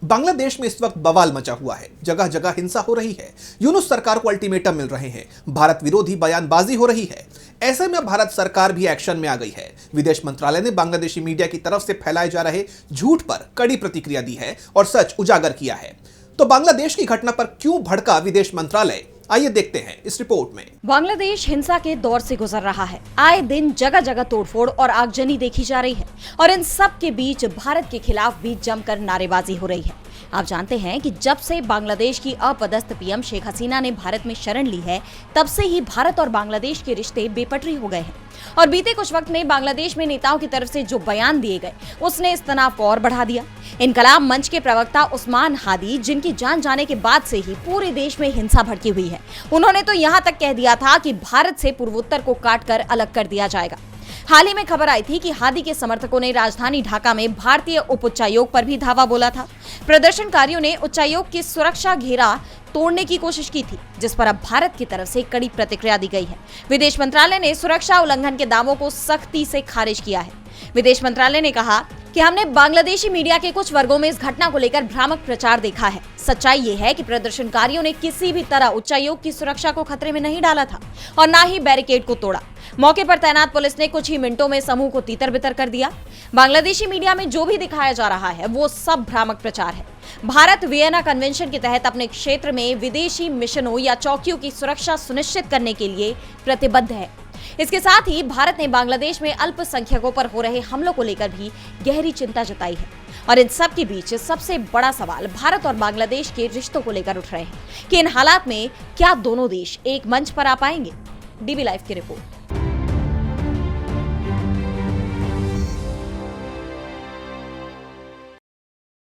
बांग्लादेश में इस वक्त बवाल मचा हुआ है। जगह जगह हिंसा हो रही है। यूनुस सरकार को अल्टीमेटम मिल रहे हैं। भारत विरोधी बयानबाजी हो रही है। ऐसे में भारत सरकार भी एक्शन में आ गई है। विदेश मंत्रालय ने बांग्लादेशी मीडिया की तरफ से फैलाए जा रहे झूठ पर कड़ी प्रतिक्रिया दी है और सच उजागर किया है। तो बांग्लादेश की घटना पर क्यों भड़का विदेश मंत्रालय, आइए देखते हैं इस रिपोर्ट में। बांग्लादेश हिंसा के दौर से गुजर रहा है। आए दिन जगह जगह तोड़फोड़ और आगजनी देखी जा रही है और इन सब के बीच भारत के खिलाफ भी जमकर नारेबाजी हो रही है। आप जानते हैं कि जब से बांग्लादेश की अपदस्थ पीएम शेख हसीना ने भारत में शरण ली है, तब से ही भारत और बांग्लादेश के रिश्ते बेपटरी हो गए हैं। और बीते कुछ वक्त में बांग्लादेश में नेताओं की तरफ से जो बयान दिए गए, उसने इस तनाव को और बढ़ा दिया। इनकलाब मंच के प्रवक्ता उस्मान हादी, जिनकी जान जाने के बाद से ही पूरे देश में हिंसा भड़की हुई है, उन्होंने तो यहाँ तक कह दिया था कि भारत से पूर्वोत्तर को काटकर अलग कर दिया जाएगा। हाल ही में खबर आई थी कि हादी के समर्थकों ने राजधानी ढाका में भारतीय उप उच्चायोग पर भी धावा बोला था। प्रदर्शनकारियों ने उच्चायोग की सुरक्षा घेरा तोड़ने की कोशिश की थी, जिस पर अब भारत की तरफ से कड़ी प्रतिक्रिया दी गई है। विदेश मंत्रालय ने सुरक्षा उल्लंघन के दावों को सख्ती से खारिज किया है। विदेश मंत्रालय ने कहा कि हमने बांग्लादेशी मीडिया के कुछ वर्गों में इस घटना को लेकर भ्रामक प्रचार देखा है। सच्चाई ये है कि प्रदर्शनकारियों ने किसी भी तरह उच्चायोग की सुरक्षा को खतरे में नहीं डाला था और न ही बैरिकेड को तोड़ा। मौके पर तैनात पुलिस ने कुछ ही मिनटों में समूह को तीतर-बितर कर दिया। बांग्लादेशी मीडिया में जो भी दिखाया जा रहा है, वो सब भ्रामक प्रचार है। भारत वियना कन्वेंशन के तहत अपने क्षेत्र में विदेशी मिशनों या चौकियों की सुरक्षा सुनिश्चित करने के लिए प्रतिबद्ध है। इसके साथ ही भारत ने बांग्लादेश में अल्पसंख्यकों पर हो रहे हमलों को लेकर भी गहरी चिंता जताई है। और इन सब के बीच सबसे बड़ा सवाल भारत और बांग्लादेश के रिश्तों को लेकर उठ रहे हैं कि इन हालात में क्या दोनों देश एक मंच पर आ पाएंगे। डीबी लाइव की रिपोर्ट।